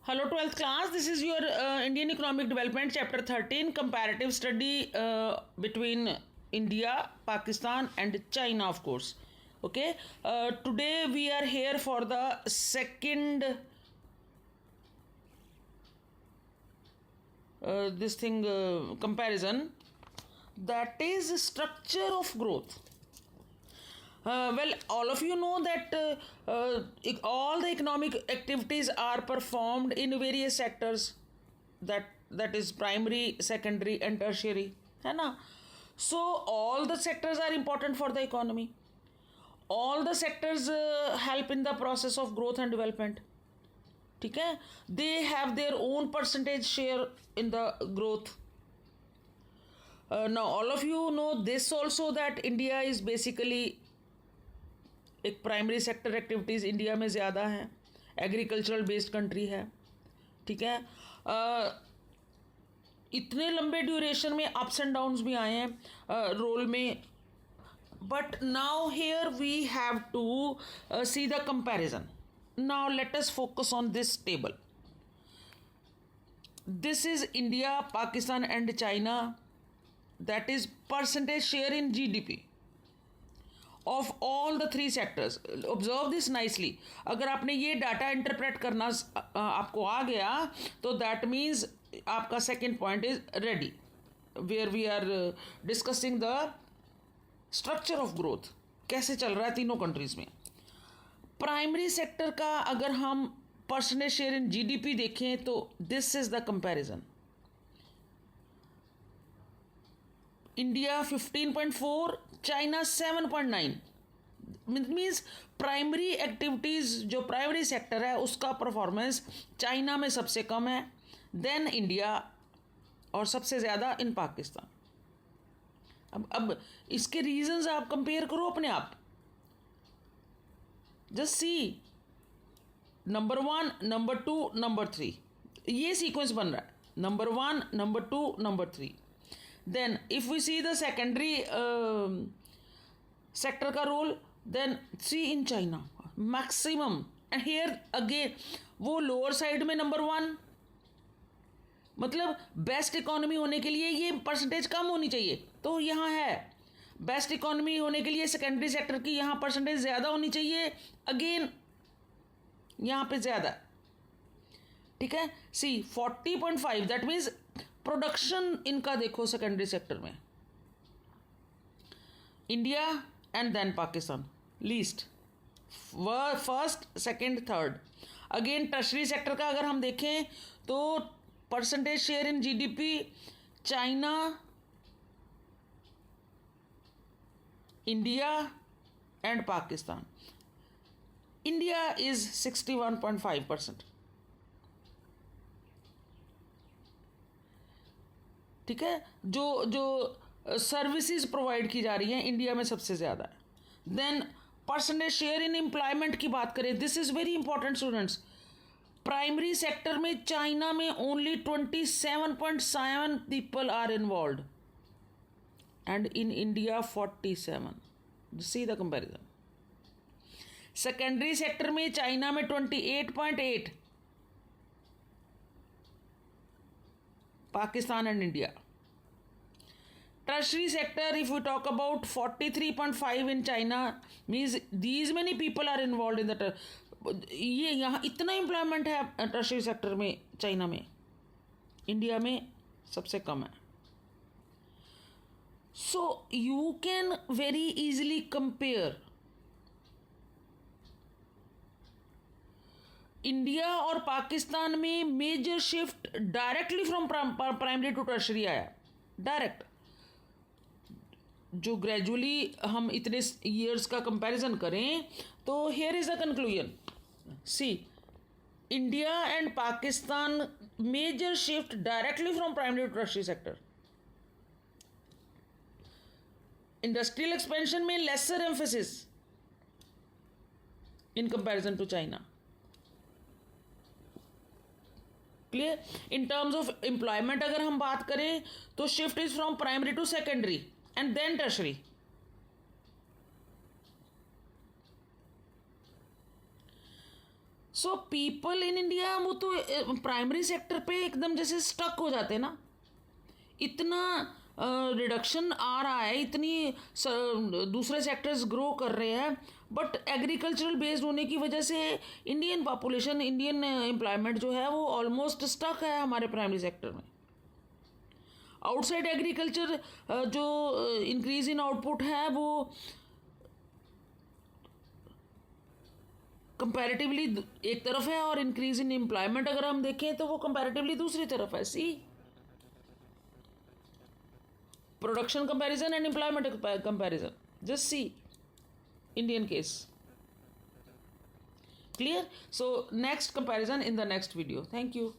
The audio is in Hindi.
Hello 12th class, this is your Indian Economic Development Chapter 13 comparative study between India, Pakistan and China of course. Okay, today we are here for the second comparison, that is structure of growth. Well, all of you know that all the economic activities are performed in various sectors, that is primary, secondary and tertiary, है ना. So all the sectors are important for the economy. All the sectors help in the process of growth and development. ठीक है, they have their own percentage share in the growth. Now all of you know this also, that India is basically एक प्राइमरी सेक्टर एक्टिविटीज़ इंडिया में ज़्यादा हैं, एग्रीकल्चरल बेस्ड कंट्री है. ठीक है, इतने लंबे ड्यूरेशन में अप्स एंड डाउन्स भी आए हैं रोल में. But now here we have to see the comparison. Now let us focus on this table. This is India, Pakistan and China, that is percentage share in GDP of all the three sectors. Observe this nicely. अगर आपने ये डाटा इंटरप्रेट करना आपको आ गया तो दैट मीन्स आपका second point is ready, where we are discussing the structure of growth, कैसे चल रहा है तीनों कंट्रीज में. प्राइमरी सेक्टर का अगर हम परसेंटेज शेयर इन जीडीपी देखें तो this is the comparison. India 15.4, China 7.9. Means primary activities, जो प्राइमरी सेक्टर है उसका परफॉर्मेंस चाइना में सबसे कम है, देन इंडिया, और सबसे ज़्यादा इन पाकिस्तान. अब इसके रीजंस आप कंपेयर करो अपने आप. Just see number 1, number 2, number 3, ये सीक्वेंस बन रहा है. Number 1, number 2, number 3. Then if we see the secondary sector का role, then see in China maximum, and here again वो lower side में number 1. मतलब बेस्ट इकोनॉमी होने के लिए ये परसेंटेज कम होनी चाहिए, तो यहाँ है. बेस्ट इकोनॉमी होने के लिए सेकेंडरी सेक्टर की यहाँ परसेंटेज ज़्यादा होनी चाहिए, अगेन यहाँ पे ज़्यादा. ठीक है, सी 40.5, दैट मीन्स प्रोडक्शन इनका देखो सेकेंडरी सेक्टर में India and then Pakistan least, first, second, third. Again tertiary sector का अगर हम देखें तो percentage share in GDP China, India and Pakistan. India is 61.5%. ठीक है, जो सर्विसेज प्रोवाइड की जा रही हैं इंडिया में सबसे ज़्यादा है. Then percentage share in employment की बात करें, this is very important students. Primary sector में चाइना में only 27.7 people are involve and in India 47. See the comparison. Secondary sector में चाइना में 28.8, Pakistan and India. Tertiary sector, if we talk about 43.5 in China, means these many people are involved in the ये यहाँ इतना एम्प्लॉयमेंट है टर्शरी सेक्टर में चाइना में, इंडिया में सबसे कम है. So you can very easily compare India और पाकिस्तान में. Major shift directly from primary to tertiary आया, डायरेक्ट. जो ग्रेजुअली हम इतने ईयर्स का कंपैरिजन करें तो here is the conclusion. See India and Pakistan major shift directly from primary to tertiary sector. Industrial expansion में lesser emphasis in comparison to China. Clear. In terms of employment अगर हम बात करें तो shift is from primary to secondary and then tertiary. So people in India वो तो प्राइमरी सेक्टर पे एकदम जैसे स्टक हो जाते हैं ना, इतना रिडक्शन आ रहा है, इतनी दूसरे सेक्टर्स ग्रो कर रहे हैं, बट एग्रीकल्चरल बेस्ड होने की वजह से इंडियन पॉपुलेशन, इंडियन एम्प्लॉयमेंट जो है वो ऑलमोस्ट स्टक है हमारे प्राइमरी सेक्टर में। आउटसाइड एग्रीकल्चर जो इंक्रीज इन आउटपुट है वो कंपैरेटिवली एक तरफ है, और इंक्रीज इन एम्प्लॉयमेंट अगर हम देखें तो वो कंपैरेटिवली दूसरी तरफ है। See production comparison and employment comparison, just see Indian case. Clear? So next comparison in the next video. Thank you.